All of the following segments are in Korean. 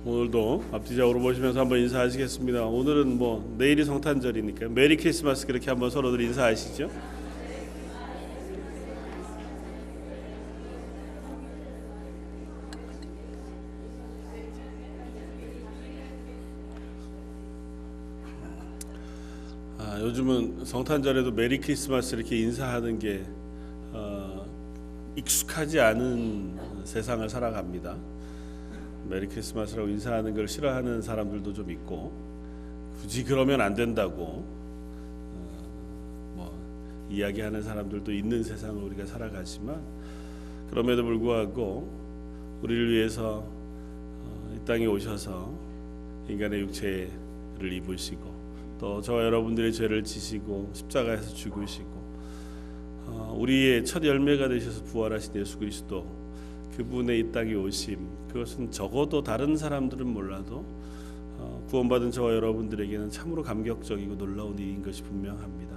오늘도 앞뒤좌우로 보시면서 한번 인사하시겠습니다. 오늘은 내일이 성탄절이니까 메리 크리스마스 그렇게 한번 서로들 인사하시죠. 요즘은 성탄절에도 메리 크리스마스 이렇게 인사하는 게 익숙하지 않은 세상을 살아갑니다. 메리 크리스마스라고 인사하는 걸 싫어하는 사람들도 좀 있고, 굳이 그러면 안 된다고 이야기하는 사람들도 있는 세상을 우리가 살아가지만, 그럼에도 불구하고 우리를 위해서 이 땅에 오셔서 인간의 육체를 입으시고 또 저와 여러분들의 죄를 지시고 십자가에서 죽으시고 우리의 첫 열매가 되셔서 부활하신 예수 그리스도, 그분의 이 땅에 오심, 그것은 적어도 다른 사람들은 몰라도 구원받은 저와 여러분들에게는 참으로 감격적이고 놀라운 일인 것이 분명합니다.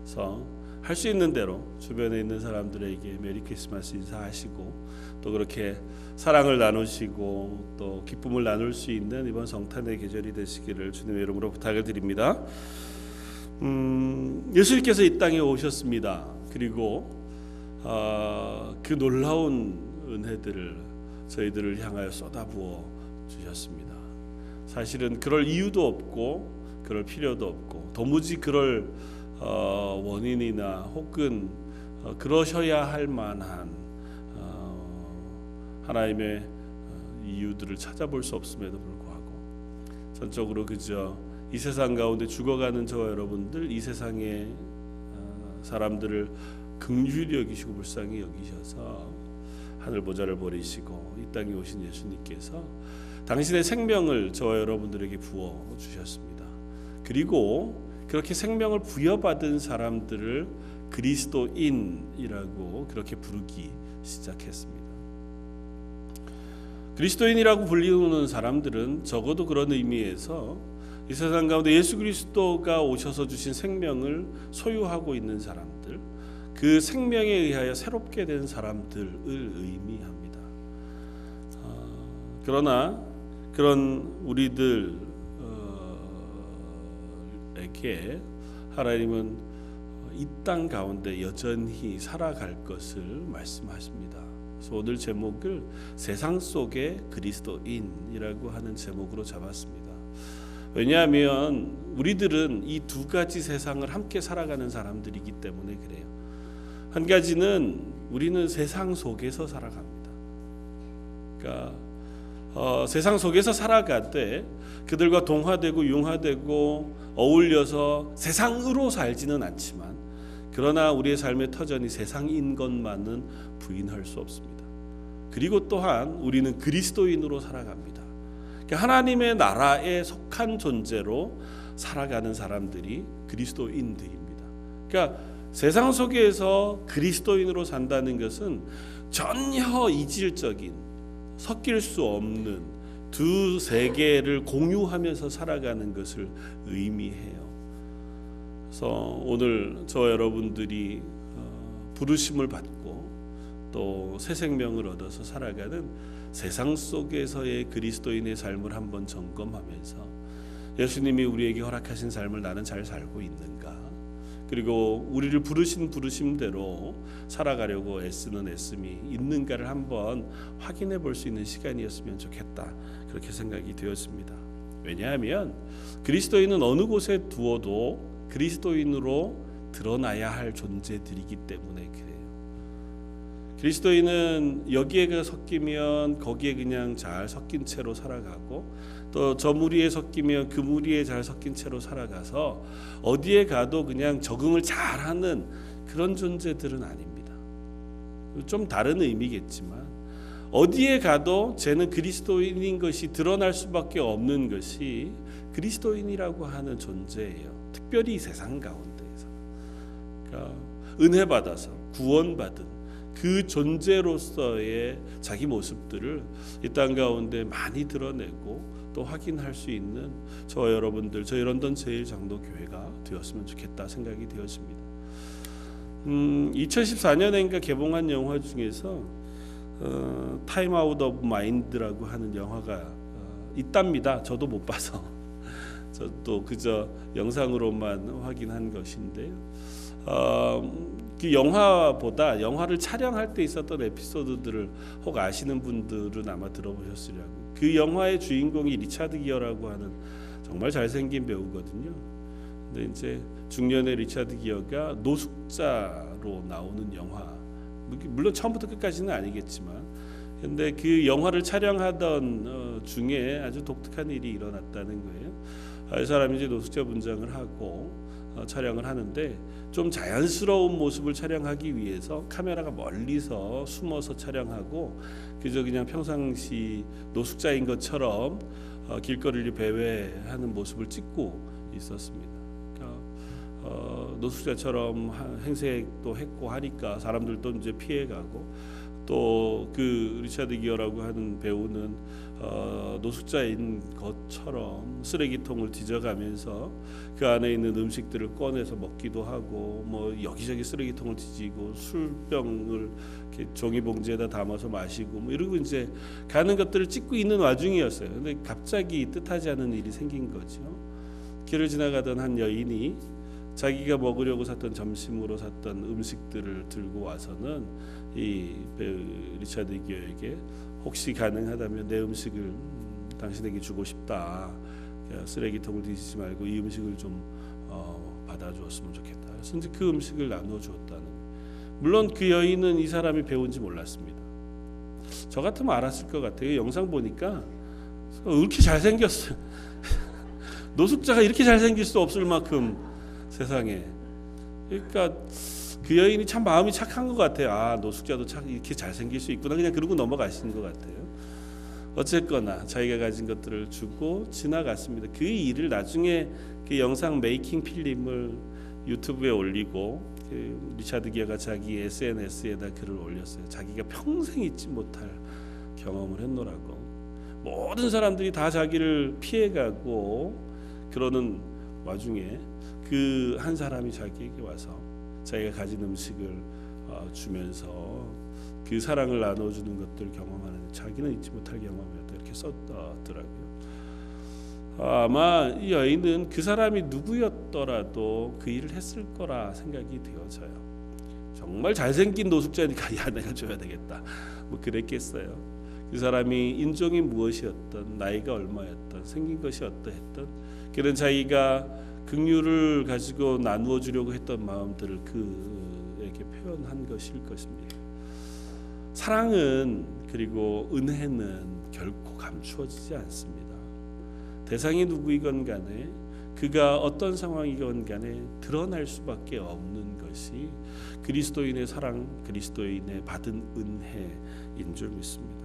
그래서 할 수 있는 대로 주변에 있는 사람들에게 메리 크리스마스 인사하시고, 또 그렇게 사랑을 나누시고 또 기쁨을 나눌 수 있는 이번 성탄의 계절이 되시기를 주님의 이름으로 부탁을 드립니다. 예수님께서 이 땅에 오셨습니다. 그리고 그 놀라운 은혜들을 저희들을 향하여 쏟아부어 주셨습니다. 사실은 그럴 이유도 없고 그럴 필요도 없고 도무지 그럴 원인이나 혹은 그러셔야 할 만한 하나님의 이유들을 찾아볼 수 없음에도 불구하고 전적으로 그저 이 세상 가운데 죽어가는 저와 여러분들, 이 세상의 사람들을 긍휼히 여기시고 불쌍히 여기셔서 하늘 보좌를 버리시고 이 땅에 오신 예수님께서 당신의 생명을 저와 여러분들에게 부어 주셨습니다. 그리고 그렇게 생명을 부여받은 사람들을 그리스도인이라고 그렇게 부르기 시작했습니다. 그리스도인이라고 불리우는 사람들은 적어도 그런 의미에서 이 세상 가운데 예수 그리스도가 오셔서 주신 생명을 소유하고 있는 사람들, 그 생명에 의하여 새롭게 된 사람들을 의미합니다. 그러나 그런 우리들에게 하나님은 이 땅 가운데 여전히 살아갈 것을 말씀하십니다. 그래서 오늘 제목을 세상 속의 그리스도인이라고 하는 제목으로 잡았습니다. 왜냐하면 우리들은 이 두 가지 세상을 함께 살아가는 사람들이기 때문에 그래요. 한 가지는 우리는 세상 속에서 살아갑니다. 그러니까 세상 속에서 살아가되 그들과 동화되고 융화되고 어울려서 세상으로 살지는 않지만, 그러나 우리의 삶의 터전이 세상인 것만은 부인할 수 없습니다. 그리고 또한 우리는 그리스도인으로 살아갑니다. 그러니까 하나님의 나라에 속한 존재로 살아가는 사람들이 그리스도인들입니다. 그러니까 세상 속에서 그리스도인으로 산다는 것은 전혀 이질적인, 섞일 수 없는 두 세계를 공유하면서 살아가는 것을 의미해요. 그래서 오늘 저와 여러분들이 부르심을 받고 또 새 생명을 얻어서 살아가는 세상 속에서의 그리스도인의 삶을 한번 점검하면서 예수님이 우리에게 허락하신 삶을 나는 잘 살고 있는가, 그리고 우리를 부르신 부르심대로 살아가려고 애쓰는 애씀이 있는가를 한번 확인해 볼 수 있는 시간이었으면 좋겠다, 그렇게 생각이 되었습니다. 왜냐하면 그리스도인은 어느 곳에 두어도 그리스도인으로 드러나야 할 존재들이기 때문에 그래요. 그리스도인은 여기에 섞이면 거기에 그냥 잘 섞인 채로 살아가고, 또 저 무리에 섞이면 그 무리에 잘 섞인 채로 살아가서 어디에 가도 그냥 적응을 잘하는 그런 존재들은 아닙니다. 좀 다른 의미겠지만 어디에 가도 쟤는 그리스도인인 것이 드러날 수밖에 없는 것이 그리스도인이라고 하는 존재예요. 특별히 이 세상 가운데에서, 그러니까 은혜 받아서 구원받은 그 존재로서의 자기 모습들을 이 땅 가운데 많이 드러내고 또 확인할 수 있는 저와 여러분들, 저희 런던 제1장로교회가 되었으면 좋겠다 생각이 되었습니다. 2014년인가 개봉한 영화 중에서 타임 아웃 오브 마인드라고 하는 영화가 있답니다. 저도 못 봐서 저도 그저 영상으로만 확인한 것인데요. 그 영화보다 영화를 촬영할 때 있었던 에피소드들을 혹 아시는 분들은 아마 들어보셨으리라고. 그 영화의 주인공이 리차드 기어라고 하는 정말 잘생긴 배우거든요. 근데 이제 중년의 리차드 기어가 노숙자로 나오는 영화, 물론 처음부터 끝까지는 아니겠지만, 근데 그 영화를 촬영하던 중에 아주 독특한 일이 일어났다는 거예요. 이 사람이 이제 노숙자 분장을 하고 촬영을 하는데, 좀 자연스러운 모습을 촬영하기 위해서 카메라가 멀리서 숨어서 촬영하고, 그저 그냥 평상시 노숙자인 것처럼 길거리를 배회하는 모습을 찍고 있었습니다. 그러니까 노숙자처럼 행색도 했고 하니까 사람들도 이제 피해가고, 또 그 리차드 기어라고 하는 배우는 노숙자인 것처럼 쓰레기통을 뒤져가면서 그 안에 있는 음식들을 꺼내서 먹기도 하고, 뭐 여기저기 쓰레기통을 뒤지고 술병을 이렇게 종이봉지에다 담아서 마시고, 뭐 이러고 이제 가는 것들을 찍고 있는 와중이었어요. 근데 갑자기 뜻하지 않은 일이 생긴 거죠. 길을 지나가던 한 여인이 자기가 먹으려고 샀던 점심으로 샀던 음식들을 들고 와서는 이 배우 리차드 기어에게 혹시 가능하다면 내 음식을 당신에게 주고 싶다. 쓰레기통을 뒤지지 말고 이 음식을 좀 받아주었으면 좋겠다. 그래서 이제 그 음식을 나누어 주었다는. 물론 그 여인은 이 사람이 배우인지 몰랐습니다. 저 같으면 알았을 것 같아요. 영상 보니까 이렇게 잘생겼어요. 노숙자가 이렇게 잘생길 수 없을 만큼 세상에. 그러니까 그 여인이 참 마음이 착한 것 같아요. 아, 노숙자도 참 이렇게 잘생길 수 있구나. 그냥 그러고 넘어가시는 것 같아요. 어쨌거나 자기가 가진 것들을 주고 지나갔습니다. 그 일을 나중에 그 영상 메이킹 필름을 유튜브에 올리고, 그 리차드 기어가 자기 SNS에다 글을 올렸어요. 자기가 평생 잊지 못할 경험을 했노라고. 모든 사람들이 다 자기를 피해가고 그러는 와중에 그 한 사람이 자기에게 와서 자기가 가진 음식을 주면서 그 사랑을 나눠주는 것들을 경험하는, 자기는 잊지 못할 경험이었다, 이렇게 썼더라고요. 아마 이 여인은 그 사람이 누구였더라도 그 일을 했을 거라 생각이 되어져요. 정말 잘생긴 노숙자니까 야, 내가 줘야 되겠다, 뭐 그랬겠어요. 그 사람이 인종이 무엇이었던, 나이가 얼마였던, 생긴 것이 어떠했던, 그런 자기가 긍휼을 가지고 나누어 주려고 했던 마음들을 그에게 표현한 것일 것입니다. 사랑은, 그리고 은혜는 결코 감추어지지 않습니다. 대상이 누구이건 간에, 그가 어떤 상황이건 간에 드러날 수밖에 없는 것이 그리스도인의 사랑, 그리스도인의 받은 은혜인 줄 믿습니다.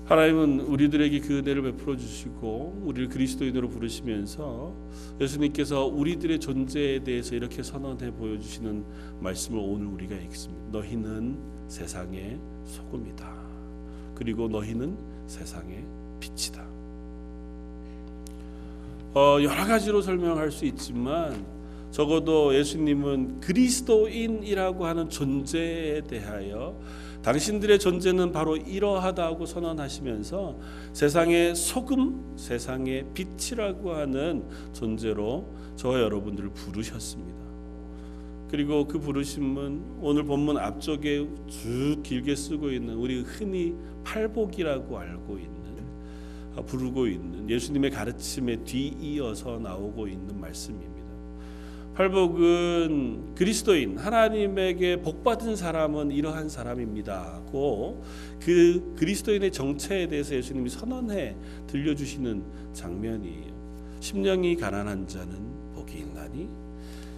하나님은 우리들에게 그 은혜를 베풀어 주시고 우리를 그리스도인으로 부르시면서 예수님께서 우리들의 존재에 대해서 이렇게 선언해 보여주시는 말씀을 오늘 우리가 읽습니다. 너희는 세상의 소금이다. 그리고 너희는 세상의 빛이다. 여러 가지로 설명할 수 있지만 적어도 예수님은 그리스도인이라고 하는 존재에 대하여 당신들의 존재는 바로 이러하다고 선언하시면서 세상의 소금, 세상의 빛이라고 하는 존재로 저와 여러분들을 부르셨습니다. 그리고 그 부르심은 오늘 본문 앞쪽에 쭉 길게 쓰고 있는, 우리 흔히 팔복이라고 알고 있는, 부르고 있는 예수님의 가르침에 뒤이어서 나오고 있는 말씀입니다. 팔복은 그리스도인, 하나님에게 복받은 사람은 이러한 사람입니다고 그 그리스도인의 정체에 대해서 예수님이 선언해 들려주시는 장면이에요. 심령이 가난한 자는 복이 있나니,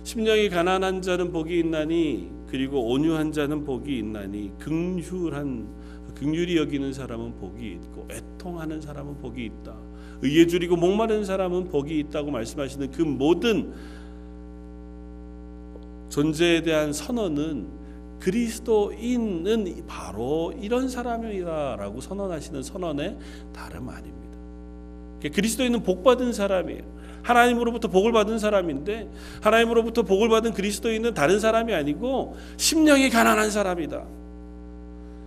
심령이 가난한 자는 복이 있나니, 그리고 온유한 자는 복이 있나니, 긍휼히 여기는 사람은 복이 있고 애통하는 사람은 복이 있다, 의에 줄이고 목마른 사람은 복이 있다고 말씀하시는 그 모든 존재에 대한 선언은 그리스도인은 바로 이런 사람이라고 선언하시는 선언의 다름 아닙니다. 그리스도인은 복받은 사람이에요. 하나님으로부터 복을 받은 사람인데, 하나님으로부터 복을 받은 그리스도인은 다른 사람이 아니고 심령이 가난한 사람이다.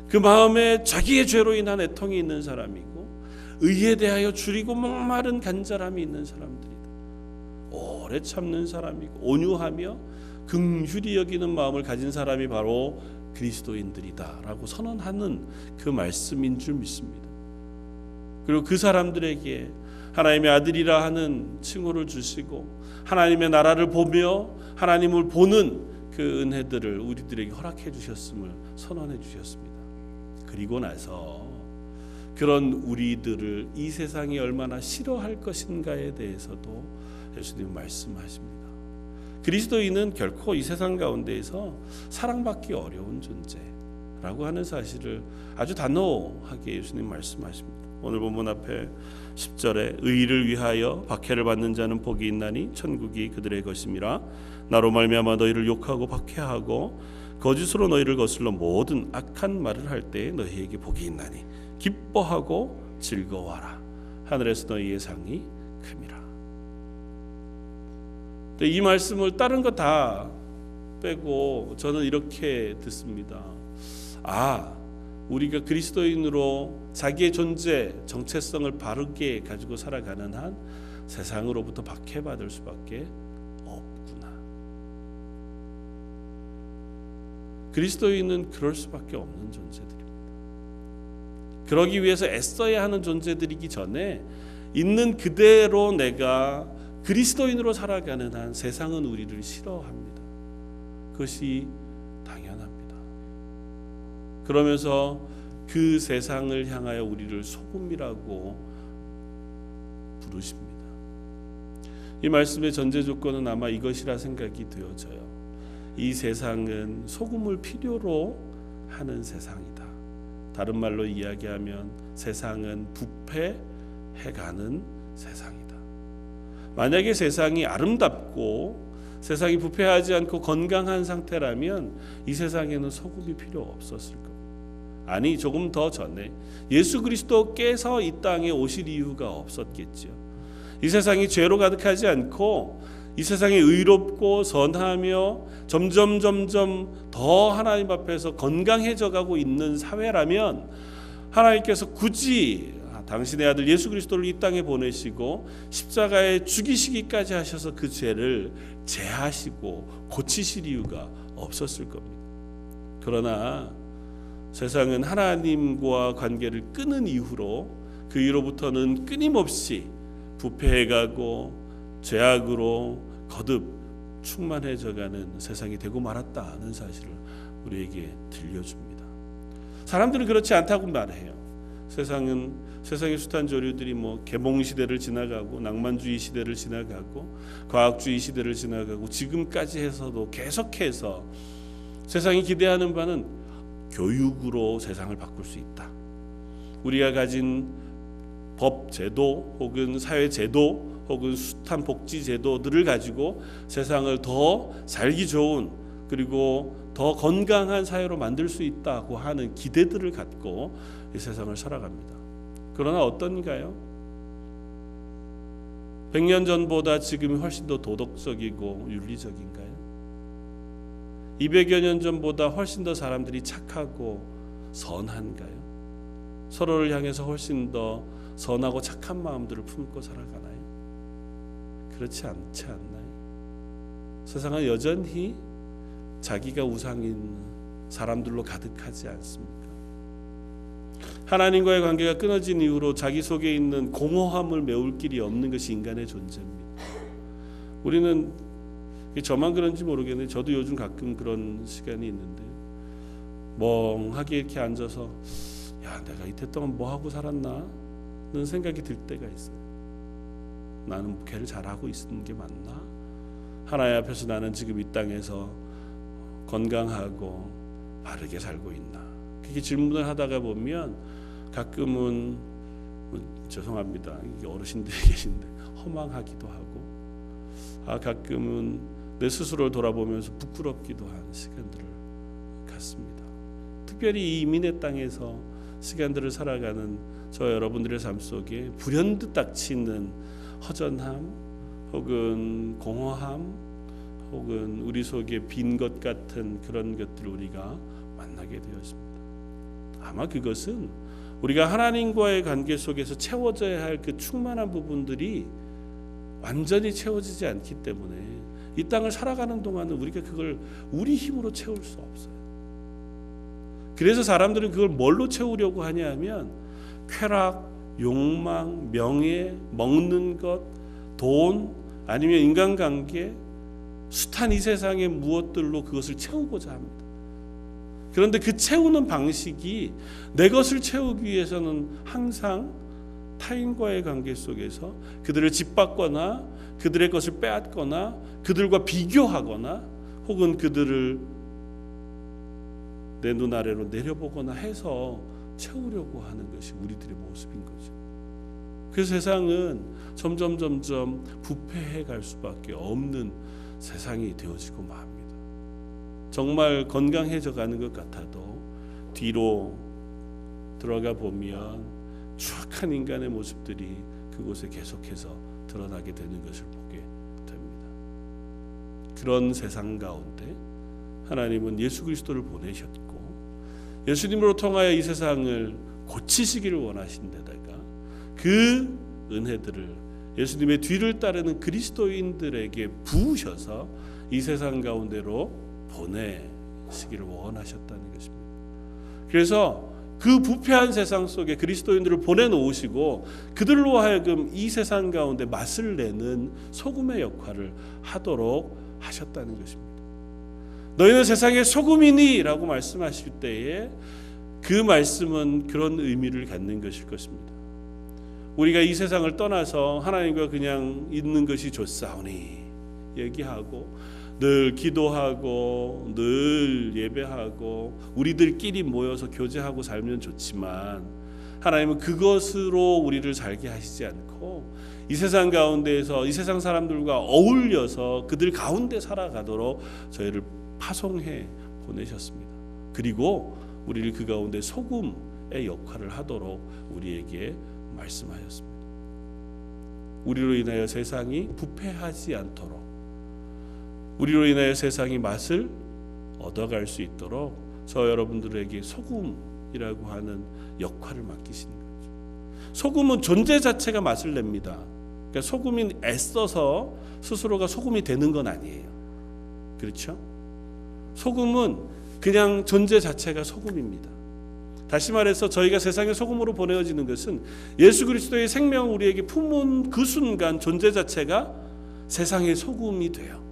그 마음에 자기의 죄로 인한 애통이 있는 사람이고, 의에 대하여 줄이고 목마른 간절함이 있는 사람들이다. 오래 참는 사람이고 온유하며 긍휼히 여기는 마음을 가진 사람이 바로 그리스도인들이다 라고 선언하는 그 말씀인 줄 믿습니다. 그리고 그 사람들에게 하나님의 아들이라 하는 칭호를 주시고 하나님의 나라를 보며 하나님을 보는 그 은혜들을 우리들에게 허락해 주셨음을 선언해 주셨습니다. 그리고 나서 그런 우리들을 이 세상이 얼마나 싫어할 것인가에 대해서도 예수님은 말씀하십니다. 그리스도인은 결코 이 세상 가운데에서 사랑받기 어려운 존재라고 하는 사실을 아주 단호하게 예수님 말씀하십니다. 오늘 본문 앞에 10절에 의를 위하여 박해를 받는 자는 복이 있나니 천국이 그들의 것임이라. 나로 말미암아 너희를 욕하고 박해하고 거짓으로 너희를 거슬러 모든 악한 말을 할 때에 너희에게 복이 있나니 기뻐하고 즐거워하라. 하늘에서 너희의 상이 큼이라. 이 말씀을 다른 거 다 빼고 저는 이렇게 듣습니다. 우리가 그리스도인으로 자기의 존재, 정체성을 바르게 가지고 살아가는 한 세상으로부터 박해받을 수밖에 없구나. 그리스도인은 그럴 수밖에 없는 존재들입니다. 그러기 위해서 애써야 하는 존재들이기 전에 있는 그대로 내가 그리스도인으로 살아가는 한 세상은 우리를 싫어합니다. 그것이 당연합니다. 그러면서 그 세상을 향하여 우리를 소금이라고 부르십니다. 이 말씀의 전제 조건은 아마 이것이라 생각이 되어져요. 이 세상은 소금을 필요로 하는 세상이다. 다른 말로 이야기하면 세상은 부패해가는 세상이다. 만약에 세상이 아름답고 세상이 부패하지 않고 건강한 상태라면 이 세상에는 소금이 필요 없었을 겁니다. 아니, 조금 더 전에 예수 그리스도께서 이 땅에 오실 이유가 없었겠죠. 이 세상이 죄로 가득하지 않고 이 세상이 의롭고 선하며 점점 더 하나님 앞에서 건강해져 가고 있는 사회라면 하나님께서 굳이 당신의 아들 예수 그리스도를 이 땅에 보내시고 십자가에 죽이시기까지 하셔서 그 죄를 제하시고 고치실 이유가 없었을 겁니다. 그러나 세상은 하나님과 관계를 끊은 이후로 그 이후로부터는 끊임없이 부패해가고 죄악으로 거듭 충만해져가는 세상이 되고 말았다는 사실을 우리에게 들려줍니다. 사람들은 그렇지 않다고 말해요. 세상의 숱한 조류들이 개봉 시대를 지나가고 낭만주의 시대를 지나가고 과학주의 시대를 지나가고 지금까지 해서도 계속해서 세상이 기대하는 바는 교육으로 세상을 바꿀 수 있다. 우리가 가진 법 제도 혹은 사회 제도 혹은 숱한 복지 제도들을 가지고 세상을 더 살기 좋은 그리고 더 건강한 사회로 만들 수 있다고 하는 기대들을 갖고 이 세상을 살아갑니다. 그러나 어떤가요? 100년 전보다 지금이 훨씬 더 도덕적이고 윤리적인가요? 200여 년 전보다 훨씬 더 사람들이 착하고 선한가요? 서로를 향해서 훨씬 더 선하고 착한 마음들을 품고 살아가나요? 그렇지 않지 않나요? 세상은 여전히 자기가 우상인 사람들로 가득하지 않습니까? 하나님과의 관계가 끊어진 이후로 자기 속에 있는 공허함을 메울 길이 없는 것이 인간의 존재입니다. 우리는 저만 그런지 모르겠는데 저도 요즘 가끔 그런 시간이 있는데 멍하게 이렇게 앉아서 내가 이때 동안 뭐 하고 살았나? 는 생각이 들 때가 있어요. 나는 목회를 잘하고 있는 게 맞나? 하나님 앞에서 나는 지금 이 땅에서 건강하고 바르게 살고 있나? 그렇게 질문을 하다가 보면 가끔은 죄송합니다. 어르신들이 계신데 허망하기도 하고 가끔은 내 스스로를 돌아보면서 부끄럽기도 한 시간들을 갖습니다. 특별히 이 이민의 땅에서 시간들을 살아가는 저 여러분들의 삶 속에 불현듯 닥치는 허전함 혹은 공허함 혹은 우리 속에 빈 것 같은 그런 것들을 우리가 만나게 되었습니다. 아마 그것은 우리가 하나님과의 관계 속에서 채워져야 할 그 충만한 부분들이 완전히 채워지지 않기 때문에 이 땅을 살아가는 동안은 우리가 그걸 우리 힘으로 채울 수 없어요. 그래서 사람들은 그걸 뭘로 채우려고 하냐 하면 쾌락, 욕망, 명예, 먹는 것, 돈, 아니면 인간관계, 숱한 이 세상의 무엇들로 그것을 채우고자 합니다. 그런데 그 채우는 방식이 내 것을 채우기 위해서는 항상 타인과의 관계 속에서 그들을 짓밟거나 그들의 것을 빼앗거나 그들과 비교하거나 혹은 그들을 내 눈 아래로 내려보거나 해서 채우려고 하는 것이 우리들의 모습인 거죠. 그래서 세상은 점점 부패해 갈 수밖에 없는 세상이 되어지고 맙니다. 정말 건강해져 가는 것 같아도 뒤로 들어가 보면 추악한 인간의 모습들이 그곳에 계속해서 드러나게 되는 것을 보게 됩니다. 그런 세상 가운데 하나님은 예수 그리스도를 보내셨고 예수님으로 통하여 이 세상을 고치시기를 원하신 데다가 그 은혜들을 예수님의 뒤를 따르는 그리스도인들에게 부으셔서 이 세상 가운데로 보내시기를 원하셨다는 것입니다. 그래서 그 부패한 세상 속에 그리스도인들을 보내놓으시고 그들로 하여금 이 세상 가운데 맛을 내는 소금의 역할을 하도록 하셨다는 것입니다. 너희는 세상의 소금이니 라고 말씀하실 때에 그 말씀은 그런 의미를 갖는 것일 것입니다. 우리가 이 세상을 떠나서 하나님과 그냥 있는 것이 좋사오니 얘기하고 늘 기도하고 늘 예배하고 우리들끼리 모여서 교제하고 살면 좋지만 하나님은 그것으로 우리를 살게 하시지 않고 이 세상 가운데에서 이 세상 사람들과 어울려서 그들 가운데 살아가도록 저희를 파송해 보내셨습니다. 그리고 우리를 그 가운데 소금의 역할을 하도록 우리에게 말씀하셨습니다. 우리로 인하여 세상이 부패하지 않도록 우리로 인하여 세상이 맛을 얻어갈 수 있도록 저 여러분들에게 소금이라고 하는 역할을 맡기시는 거죠. 소금은 존재 자체가 맛을 냅니다. 그러니까 소금이 애써서 스스로가 소금이 되는 건 아니에요. 그렇죠? 소금은 그냥 존재 자체가 소금입니다. 다시 말해서 저희가 세상의 소금으로 보내어지는 것은 예수 그리스도의 생명을 우리에게 품은 그 순간 존재 자체가 세상의 소금이 돼요.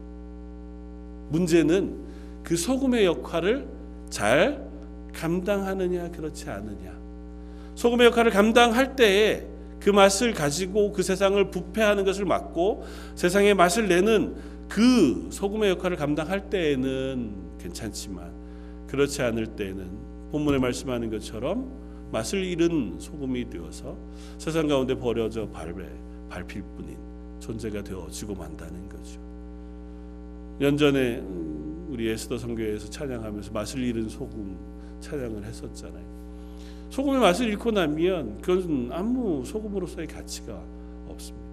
문제는 그 소금의 역할을 잘 감당하느냐 그렇지 않느냐. 소금의 역할을 감당할 때에 그 맛을 가지고 그 세상을 부패하는 것을 막고 세상의 맛을 내는 그 소금의 역할을 감당할 때에는 괜찮지만 그렇지 않을 때에는 본문에 말씀하는 것처럼 맛을 잃은 소금이 되어서 세상 가운데 버려져 밟힐 뿐인 존재가 되어지고 만다는 거죠. 연전에 우리 에스더 선교회에서 찬양하면서 맛을 잃은 소금 찬양을 했었잖아요. 소금의 맛을 잃고 나면 그것은 아무 소금으로서의 가치가 없습니다.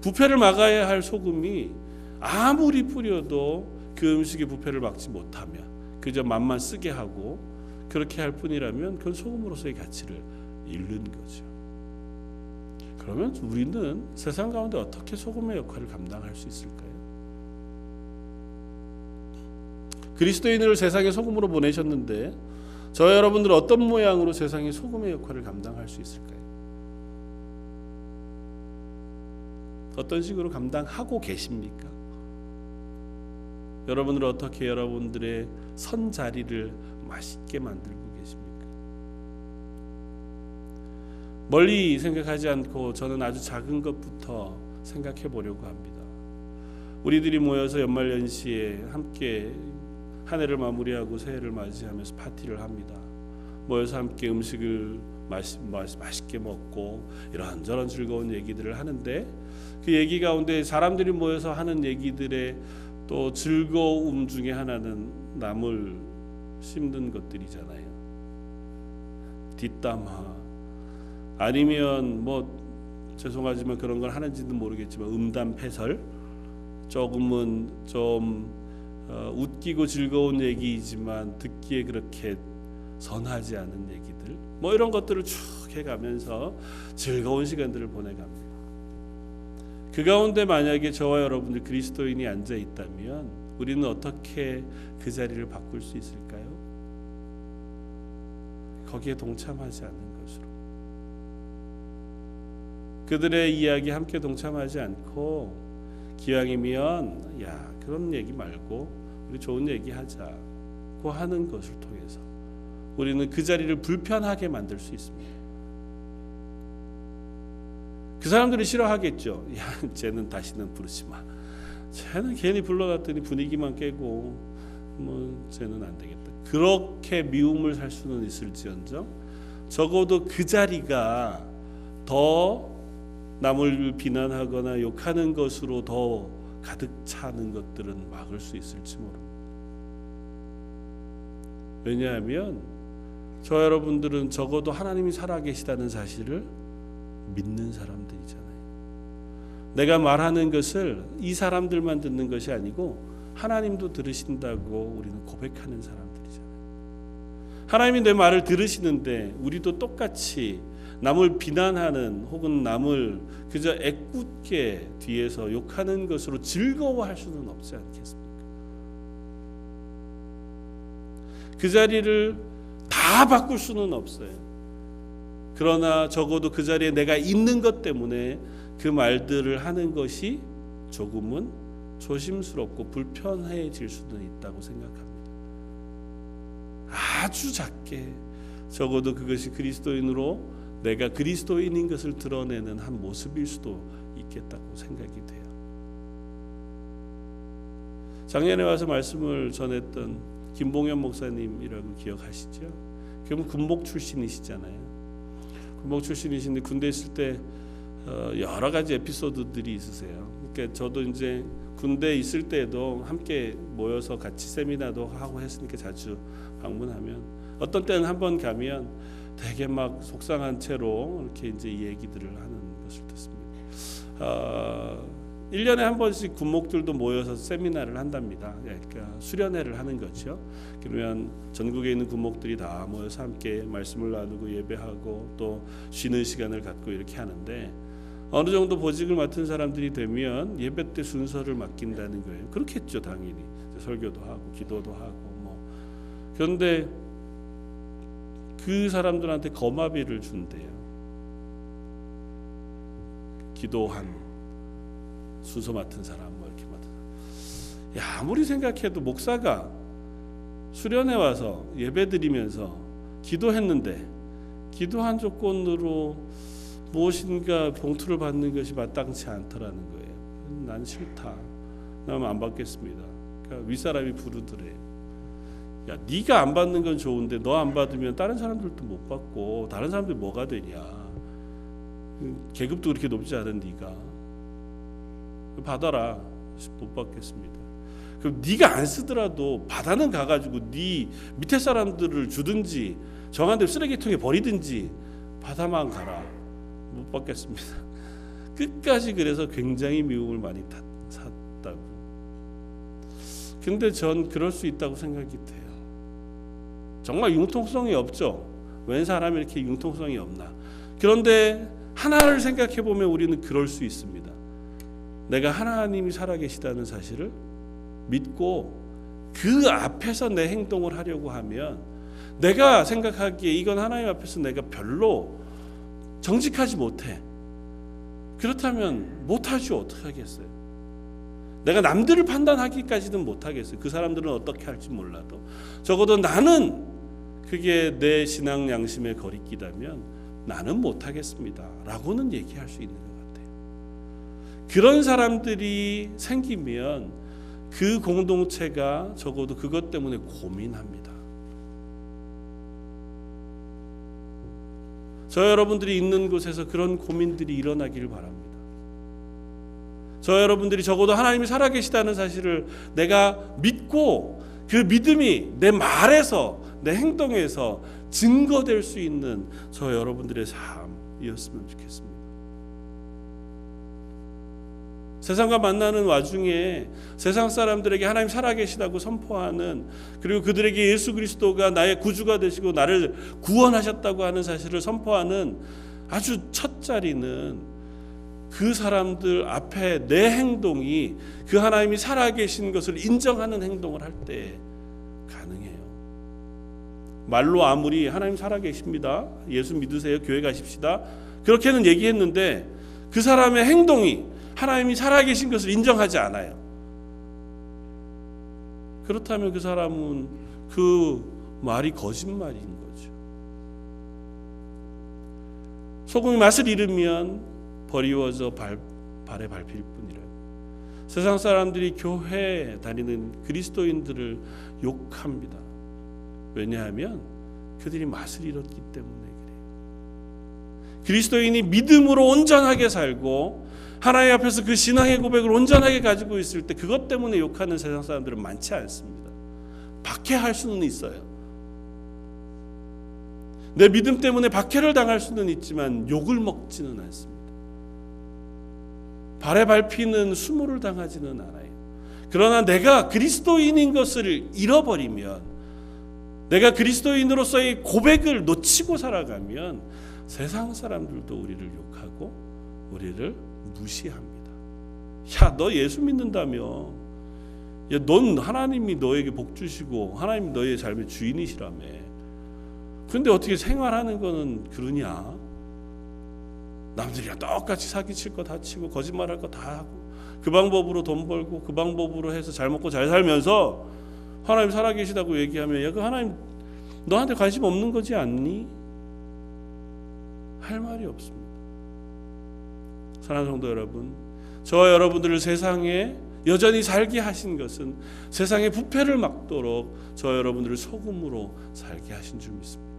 부패를 막아야 할 소금이 아무리 뿌려도 그 음식의 부패를 막지 못하면 그저 맛만 쓰게 하고 그렇게 할 뿐이라면 그건 소금으로서의 가치를 잃는 거죠. 그러면 우리는 세상 가운데 어떻게 소금의 역할을 감당할 수 있을까요? 그리스도인을 세상의 소금으로 보내셨는데 저 여러분들은 어떤 모양으로 세상의 소금의 역할을 감당할 수 있을까요? 어떤 식으로 감당하고 계십니까? 여러분들은 어떻게 여러분들의 선 자리를 맛있게 만들고 계십니까? 멀리 생각하지 않고 저는 아주 작은 것부터 생각해 보려고 합니다. 우리들이 모여서 연말연시에 함께 한 해를 마무리하고 새해를 맞이하면서 파티를 합니다. 모여서 함께 음식을 맛있게 먹고 이런저런 즐거운 얘기들을 하는데 그 얘기 가운데 사람들이 모여서 하는 얘기들의 또 즐거움 중에 하나는 남을 씹는 것들이잖아요. 뒷담화 아니면 죄송하지만 그런 걸 하는지는 모르겠지만 음담패설 조금은 좀 웃기고 즐거운 얘기이지만 듣기에 그렇게 선하지 않은 얘기들, 뭐 이런 것들을 쭉 해가면서 즐거운 시간들을 보내갑니다. 그 가운데 만약에 저와 여러분들 그리스도인이 앉아 있다면 우리는 어떻게 그 자리를 바꿀 수 있을까요? 거기에 동참하지 않는 것으로, 그들의 이야기 함께 동참하지 않고 기왕이면 야 그런 얘기 말고 우리 좋은 얘기 하자고 하는 것을 통해서 우리는 그 자리를 불편하게 만들 수 있습니다. 그 사람들이 싫어하겠죠. 야 쟤는 다시는 부르지 마. 쟤는 괜히 불러놨더니 분위기만 깨고 뭐 쟤는 안 되겠다. 그렇게 미움을 살 수는 있을지언정 적어도 그 자리가 더 남을 비난하거나 욕하는 것으로 더 가득 차는 것들은 막을 수 있을지 모릅니다. 왜냐하면 저 여러분들은 적어도 하나님이 살아계시다는 사실을 믿는 사람들이잖아요. 내가 말하는 것을 이 사람들만 듣는 것이 아니고 하나님도 들으신다고 우리는 고백하는 사람들이잖아요. 하나님이 내 말을 들으시는데 우리도 똑같이 남을 비난하는 혹은 남을 그저 애꿎게 뒤에서 욕하는 것으로 즐거워할 수는 없지 않겠습니까? 그 자리를 다 바꿀 수는 없어요. 그러나 적어도 그 자리에 내가 있는 것 때문에 그 말들을 하는 것이 조금은 조심스럽고 불편해질 수는 있다고 생각합니다. 아주 작게 적어도 그것이 그리스도인으로 내가 그리스도인인 것을 드러내는 한 모습일 수도 있겠다고 생각이 돼요. 작년에 와서 말씀을 전했던 김봉현 목사님이라고 기억하시죠? 그분 군복 출신이시잖아요. 군복 출신이신데 군대 있을 때 여러 가지 에피소드들이 있으세요. 그러니까 저도 이제 군대 있을 때도 함께 모여서 같이 세미나도 하고 했으니까 자주 방문하면 어떤 때는 한번 가면 되게 막 속상한 채로 이렇게 이제 이 얘기들을 하는 것을 듣습니다. 1년에 한 번씩 군목들도 모여서 세미나를 한답니다. 그러니까 수련회를 하는 거죠. 그러면 전국에 있는 군목들이 다 모여서 함께 말씀을 나누고 예배하고 또 쉬는 시간을 갖고 이렇게 하는데 어느 정도 보직을 맡은 사람들이 되면 예배 때 순서를 맡긴다는 거예요. 그렇겠죠, 당연히. 설교도 하고 기도도 하고 뭐. 그런데 그 사람들한테 거마비를 준대요. 기도한 순서 맡은 사람 뭐 이렇게 맡은 사람. 야, 아무리 생각해도 목사가 수련회 와서 예배드리면서 기도했는데 기도한 조건으로 무엇인가 봉투를 받는 것이 마땅치 않더라는 거예요. 난 싫다. 난 안 받겠습니다. 그러니까 윗사람이 부르더래. 야, 네가 안 받는 건 좋은데 너 안 받으면 다른 사람들도 못 받고 다른 사람들이 뭐가 되냐. 계급도 그렇게 높지 않은 네가 받아라. 못 받겠습니다. 그럼 네가 안 쓰더라도 바다는 가가지고 네 밑에 사람들을 주든지 정한 대로 쓰레기통에 버리든지 바다만 가라. 못 받겠습니다. 끝까지 그래서 굉장히 미움을 많이 샀다고. 근데 전 그럴 수 있다고 생각이 돼요. 정말 융통성이 없죠. 웬 사람이 이렇게 융통성이 없나. 그런데 하나를 생각해 보면 우리는 그럴 수 있습니다. 내가 하나님이 살아계시다는 사실을 믿고 그 앞에서 내 행동을 하려고 하면 내가 생각하기에 이건 하나님 앞에서 내가 별로 정직하지 못해. 그렇다면 못하죠. 어떻게 하겠어요? 내가 남들을 판단하기까지는 못하겠어요. 그 사람들은 어떻게 할지 몰라도 적어도 나는 그게 내 신앙 양심의 거리끼다면 나는 못하겠습니다 라고는 얘기할 수 있는 것 같아요. 그런 사람들이 생기면 그 공동체가 적어도 그것 때문에 고민합니다. 저 여러분들이 있는 곳에서 그런 고민들이 일어나기를 바랍니다. 저 여러분들이 적어도 하나님이 살아계시다는 사실을 내가 믿고 그 믿음이 내 말에서 내 행동에서 증거될 수 있는 저 여러분들의 삶이었으면 좋겠습니다. 세상과 만나는 와중에 세상 사람들에게 하나님 살아계시다고 선포하는, 그리고 그들에게 예수 그리스도가 나의 구주가 되시고 나를 구원하셨다고 하는 사실을 선포하는 아주 첫 자리는 그 사람들 앞에 내 행동이 그 하나님이 살아계신 것을 인정하는 행동을 할 때 가능해요. 말로 아무리 하나님 살아계십니다, 예수 믿으세요, 교회 가십시다, 그렇게는 얘기했는데 그 사람의 행동이 하나님이 살아계신 것을 인정하지 않아요. 그렇다면 그 사람은 그 말이 거짓말인 거죠. 소금이 맛을 잃으면 버리워져 발에 밟힐 뿐이라. 세상 사람들이 교회에 다니는 그리스도인들을 욕합니다. 왜냐하면 그들이 맛을 잃었기 때문에 그래요. 그리스도인이 믿음으로 온전하게 살고 하나님 앞에서 그 신앙의 고백을 온전하게 가지고 있을 때 그것 때문에 욕하는 세상 사람들은 많지 않습니다. 박해할 수는 있어요. 내 믿음 때문에 박해를 당할 수는 있지만 욕을 먹지는 않습니다. 발에 밟히는 수모를 당하지는 않아요. 그러나 내가 그리스도인인 것을 잃어버리면, 내가 그리스도인으로서의 고백을 놓치고 살아가면 세상 사람들도 우리를 욕하고 우리를 무시합니다. 야, 너 예수 믿는다며? 야, 넌 하나님이 너에게 복 주시고 하나님이 너의 삶의 주인이시라며. 근데 어떻게 생활하는 거는 그러냐? 남들이랑 똑같이 사기칠 거 다 치고 거짓말할 거 다 하고 그 방법으로 돈 벌고 그 방법으로 해서 잘 먹고 잘 살면서 하나님 살아계시다고 얘기하면, 야, 그 하나님 너한테 관심 없는 거지 않니? 할 말이 없습니다. 사랑하는 성도 여러분, 저와 여러분들을 세상에 여전히 살게 하신 것은 세상의 부패를 막도록 저와 여러분들을 소금으로 살게 하신 줄 믿습니다.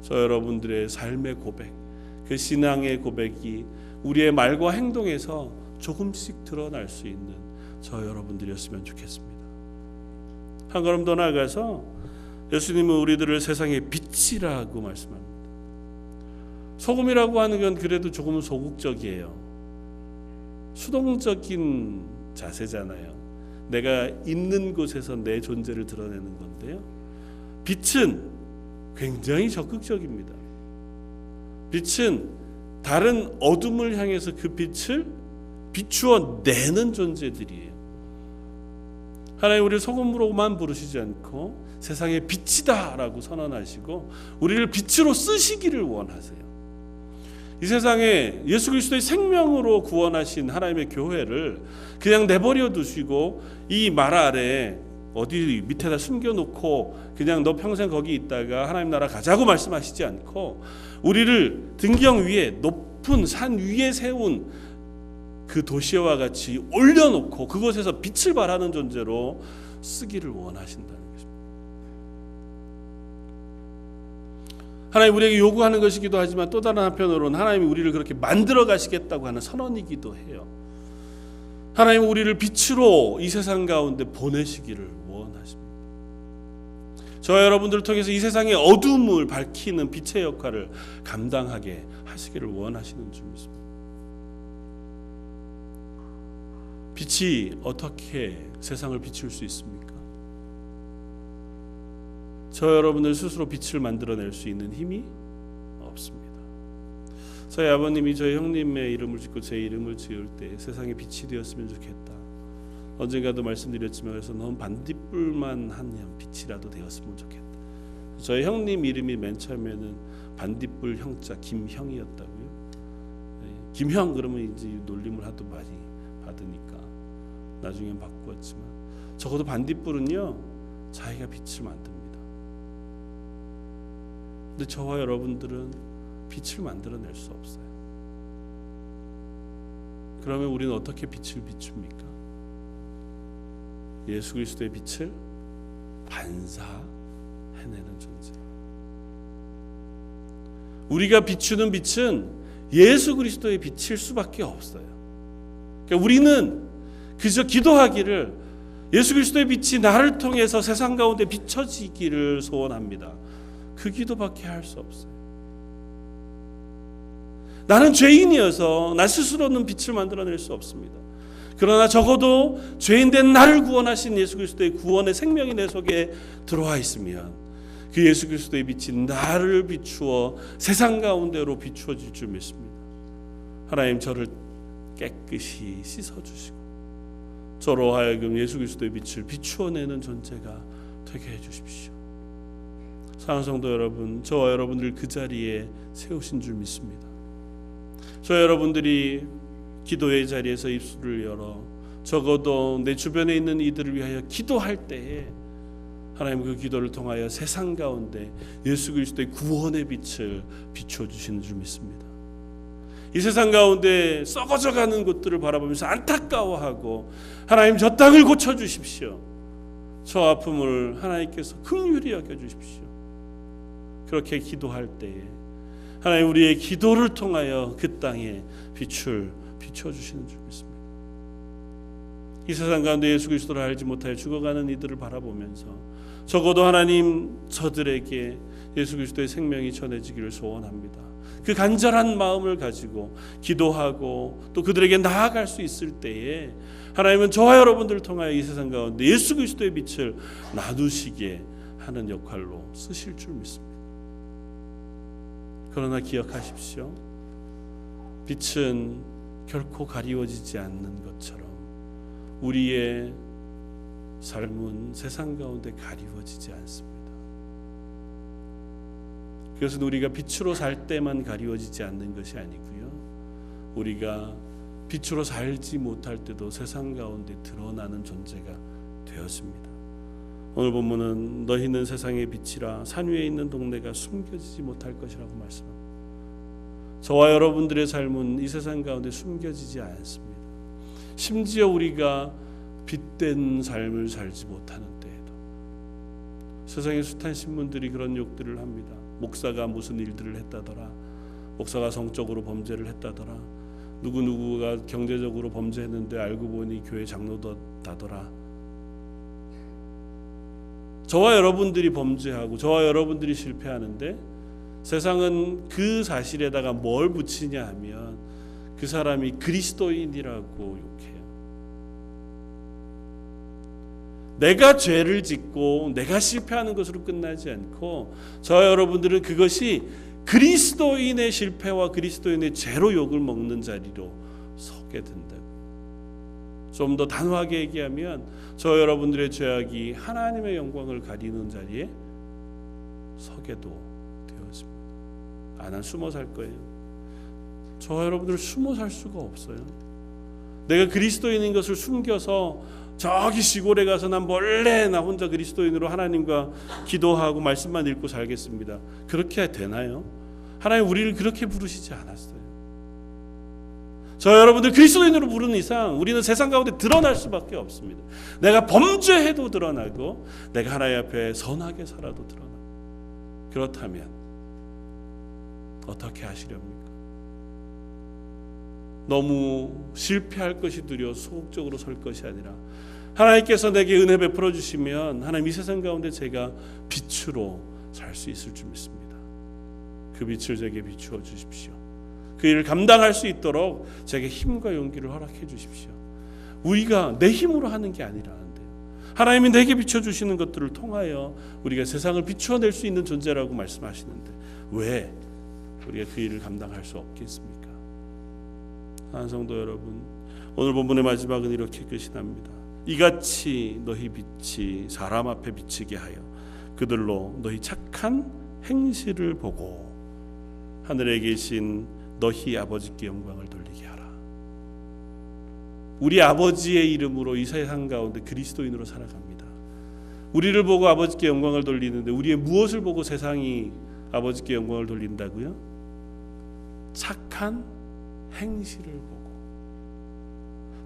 저 여러분들의 삶의 고백, 그 신앙의 고백이 우리의 말과 행동에서 조금씩 드러날 수 있는 저 여러분들이었으면 좋겠습니다. 한 걸음 더 나아가서 예수님은 우리들을 세상의 빛이라고 말씀합니다. 소금이라고 하는 건 그래도 조금은 소극적이에요. 수동적인 자세잖아요. 내가 있는 곳에서 내 존재를 드러내는 건데요. 빛은 굉장히 적극적입니다. 빛은 다른 어둠을 향해서 그 빛을 비추어 내는 존재들이에요. 하나님 우리를 소금으로만 부르시지 않고 세상의 빛이다라고 선언하시고 우리를 빛으로 쓰시기를 원하세요. 이 세상에 예수 그리스도의 생명으로 구원하신 하나님의 교회를 그냥 내버려 두시고 이 말 아래 어디 밑에다 숨겨놓고 그냥 너 평생 거기 있다가 하나님 나라 가자고 말씀하시지 않고 우리를 등경 위에 높은 산 위에 세운 그 도시와 같이 올려놓고 그곳에서 빛을 발하는 존재로 쓰기를 원하신다는 것입니다. 하나님 우리에게 요구하는 것이기도 하지만 또 다른 한편으로는 하나님이 우리를 그렇게 만들어 가시겠다고 하는 선언이기도 해요. 하나님 우리를 빛으로 이 세상 가운데 보내시기를 원하십니다. 저와 여러분들을 통해서 이 세상의 어둠을 밝히는 빛의 역할을 감당하게 하시기를 원하시는 줄 믿습니다. 빛이 어떻게 세상을 비출 수 있습니까? 저 여러분들 스스로 빛을 만들어낼 수 있는 힘이 없습니다. 저희 아버님이 저희 형님의 이름을 짓고 제 이름을 지을 때 세상에 빛이 되었으면 좋겠다. 언젠가도 말씀드렸지만 그래서 넌 반딧불만 한 빛이라도 되었으면 좋겠다. 저희 형님 이름이 맨 처음에는 반딧불 형자 김형이었다고요. 김형 그러면 이제 놀림을 하도 많이 받으니까 나중엔 바꾸었지만 적어도 반딧불은요 자기가 빛을 만듭니다. 근데 저와 여러분들은 빛을 만들어낼 수 없어요. 그러면 우리는 어떻게 빛을 비춥니까? 예수 그리스도의 빛을 반사해내는 존재. 우리가 비추는 빛은 예수 그리스도의 빛일 수밖에 없어요. 그러니까 우리는 그저 기도하기를 예수 그리스도의 빛이 나를 통해서 세상 가운데 비춰지기를 소원합니다. 그 기도밖에 할 수 없어요. 나는 죄인이어서 나 스스로는 빛을 만들어낼 수 없습니다. 그러나 적어도 죄인된 나를 구원하신 예수 그리스도의 구원의 생명이 내 속에 들어와 있으면 그 예수 그리스도의 빛이 나를 비추어 세상 가운데로 비추어질 줄 믿습니다. 하나님, 저를 깨끗이 씻어주시고 저로 하여금 예수 그리스도의 빛을 비추어내는 존재가 되게 해주십시오. 사랑하는 성도 여러분, 저와 여러분들 그 자리에 세우신 줄 믿습니다. 저 여러분들이 기도의 자리에서 입술을 열어 적어도 내 주변에 있는 이들을 위하여 기도할 때에 하나님 그 기도를 통하여 세상 가운데 예수 그리스도의 구원의 빛을 비춰주시는 줄 믿습니다. 이 세상 가운데 썩어져가는 것들을 바라보면서 안타까워하고 하나님, 저 땅을 고쳐주십시오. 저 아픔을 하나님께서 긍휼히 여겨주십시오. 그렇게 기도할 때에 하나님, 우리의 기도를 통하여 그 땅에 빛을 비춰주시는 줄 믿습니다. 이 세상 가운데 예수 그리스도를 알지 못하여 죽어가는 이들을 바라보면서 적어도 하나님, 저들에게 예수 그리스도의 생명이 전해지기를 소원합니다. 그 간절한 마음을 가지고 기도하고 또 그들에게 나아갈 수 있을 때에 하나님은 저와 여러분들을 통하여 이 세상 가운데 예수 그리스도의 빛을 나누시게 하는 역할로 쓰실 줄 믿습니다. 그러나 기억하십시오. 빛은 결코 가리워지지 않는 것처럼 우리의 삶은 세상 가운데 가리워지지 않습니다. 그것은 우리가 빛으로 살 때만 가리워지지 않는 것이 아니고요, 우리가 빛으로 살지 못할 때도 세상 가운데 드러나는 존재가 되었습니다. 오늘 본문은 너희는 세상의 빛이라 산 위에 있는 동네가 숨겨지지 못할 것이라고 말씀합니다. 저와 여러분들의 삶은 이 세상 가운데 숨겨지지 않습니다. 심지어 우리가 빛된 삶을 살지 못하는 때에도 세상의 숱한 신문들이 그런 욕들을 합니다. 목사가 무슨 일들을 했다더라, 목사가 성적으로 범죄를 했다더라, 누구누구가 경제적으로 범죄했는데 알고 보니 교회 장로다더라. 저와 여러분들이 범죄하고 저와 여러분들이 실패하는데 세상은 그 사실에다가 뭘 붙이냐 하면 그 사람이 그리스도인이라고 욕해요. 내가 죄를 짓고 내가 실패하는 것으로 끝나지 않고 저와 여러분들은 그것이 그리스도인의 실패와 그리스도인의 죄로 욕을 먹는 자리로 서게 된다고. 좀 더 단호하게 얘기하면 저와 여러분들의 죄악이 하나님의 영광을 가리는 자리에 서게도 되었습니다. 난 숨어 살 거예요. 저와 여러분들 숨어 살 수가 없어요. 내가 그리스도인인 것을 숨겨서 저기 시골에 가서 난 몰래 나 혼자 그리스도인으로 하나님과 기도하고 말씀만 읽고 살겠습니다. 그렇게 되나요? 하나님 우리를 그렇게 부르시지 않았어요. 저 여러분들 그리스도인으로 부르는 이상 우리는 세상 가운데 드러날 수밖에 없습니다. 내가 범죄해도 드러나고 내가 하나님 앞에 선하게 살아도 드러나고. 그렇다면 어떻게 하시렵니까? 너무 실패할 것이 두려워 소극적으로 설 것이 아니라 하나님께서 내게 은혜 베풀어 주시면 하나님 이 세상 가운데 제가 빛으로 살 수 있을 줄 믿습니다. 그 빛을 제게 비추어 주십시오. 그 일을 감당할 수 있도록 제게 힘과 용기를 허락해 주십시오. 우리가 내 힘으로 하는 게 아니라는데요. 하나님이 내게 비춰주시는 것들을 통하여 우리가 세상을 비추어낼 수 있는 존재라고 말씀하시는데 왜 우리가 그 일을 감당할 수 없겠습니까? 사랑하는 성도 여러분, 오늘 본문의 마지막은 이렇게 끝이 납니다. 이같이 너희 빛이 사람 앞에 비치게 하여 그들로 너희 착한 행실을 보고 하늘에 계신 너희 아버지께 영광을 돌리게 하라. 우리 아버지의 이름으로 이 세상 가운데 그리스도인으로 살아갑니다. 우리를 보고 아버지께 영광을 돌리는데 우리의 무엇을 보고 세상이 아버지께 영광을 돌린다고요? 착한 행실을 보고.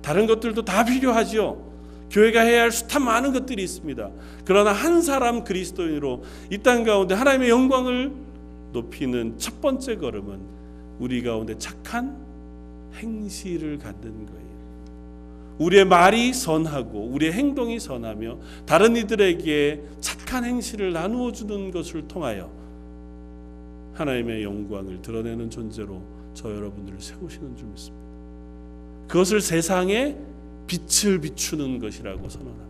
다른 것들도 다 필요하죠. 교회가 해야 할 숱한 많은 것들이 있습니다. 그러나 한 사람 그리스도인으로 이 땅 가운데 하나님의 영광을 높이는 첫 번째 걸음은 우리 가운데 착한 행실을 갖는 거예요. 우리의 말이 선하고 우리의 행동이 선하며 다른 이들에게 착한 행실을 나누어 주는 것을 통하여 하나님의 영광을 드러내는 존재로 저 여러분들을 세우시는 줄 믿습니다. 그것을 세상에 빛을 비추는 것이라고 선언합니다.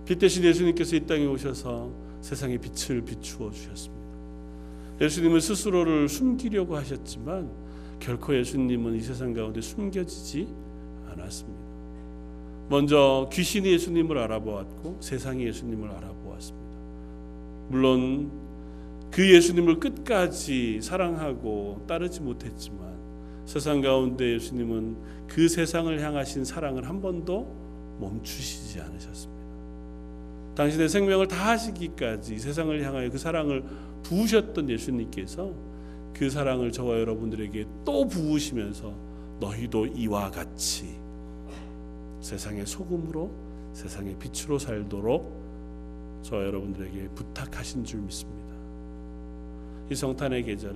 빛 대신 예수님께서 이 땅에 오셔서 세상에 빛을 비추어 주셨습니다. 예수님은 스스로를 숨기려고 하셨지만 결코 예수님은 이 세상 가운데 숨겨지지 않았습니다. 먼저 귀신이 예수님을 알아보았고 세상이 예수님을 알아보았습니다. 물론 그 예수님을 끝까지 사랑하고 따르지 못했지만 세상 가운데 예수님은 그 세상을 향하신 사랑을 한 번도 멈추시지 않으셨습니다. 당신의 생명을 다하시기까지 세상을 향하여 그 사랑을 부으셨던 예수님께서 그 사랑을 저와 여러분들에게 또 부으시면서 너희도 이와 같이 세상의 소금으로 세상의 빛으로 살도록 저와 여러분들에게 부탁하신 줄 믿습니다. 이 성탄의 계절에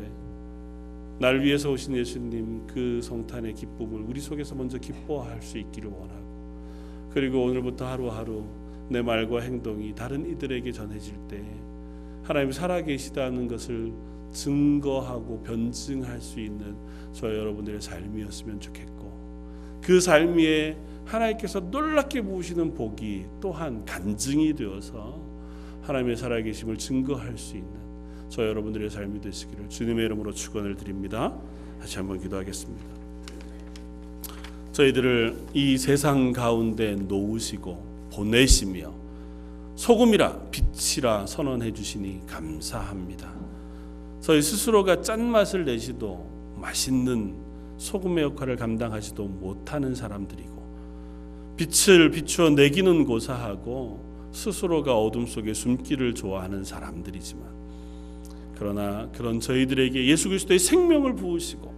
날 위해서 오신 예수님 그 성탄의 기쁨을 우리 속에서 먼저 기뻐할 수 있기를 원하고, 그리고 오늘부터 하루하루 내 말과 행동이 다른 이들에게 전해질 때 하나님이 살아계시다는 것을 증거하고 변증할 수 있는 저와 여러분들의 삶이었으면 좋겠고, 그 삶 위에 하나님께서 놀랍게 부으시는 복이 또한 간증이 되어서 하나님의 살아계심을 증거할 수 있는 저와 여러분들의 삶이 되시기를 주님의 이름으로 축원을 드립니다. 다시 한번 기도하겠습니다. 저희들을 이 세상 가운데 놓으시고 보내시며 소금이라 빛이라 선언해 주시니 감사합니다. 저희 스스로가 짠맛을 내시도 맛있는 소금의 역할을 감당하지도 못하는 사람들이고, 빛을 비추어 내기는 고사하고 스스로가 어둠 속에 숨기를 좋아하는 사람들이지만, 그러나 그런 저희들에게 예수 그리스도의 생명을 부으시고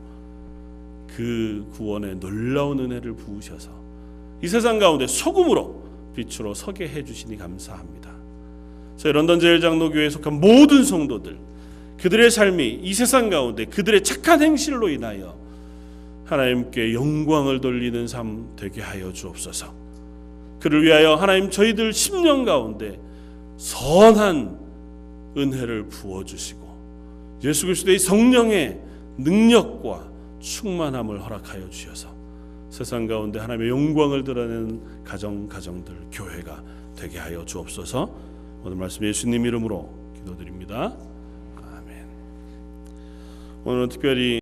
그 구원의 놀라운 은혜를 부으셔서 이 세상 가운데 소금으로 빛으로 서게 해주시니 감사합니다. 저희 런던 제일장로교회에 속한 모든 성도들, 그들의 삶이 이 세상 가운데 그들의 착한 행실로 인하여 하나님께 영광을 돌리는 삶 되게 하여 주옵소서. 그를 위하여 하나님 저희들 심령 가운데 선한 은혜를 부어주시고 예수 그리스도의 성령의 능력과 충만함을 허락하여 주셔서 세상 가운데 하나님의 영광을 드러내는 가정들, 교회가 되게 하여 주옵소서. 오늘 말씀 예수님 이름으로 기도드립니다. 아멘. 오늘은 특별히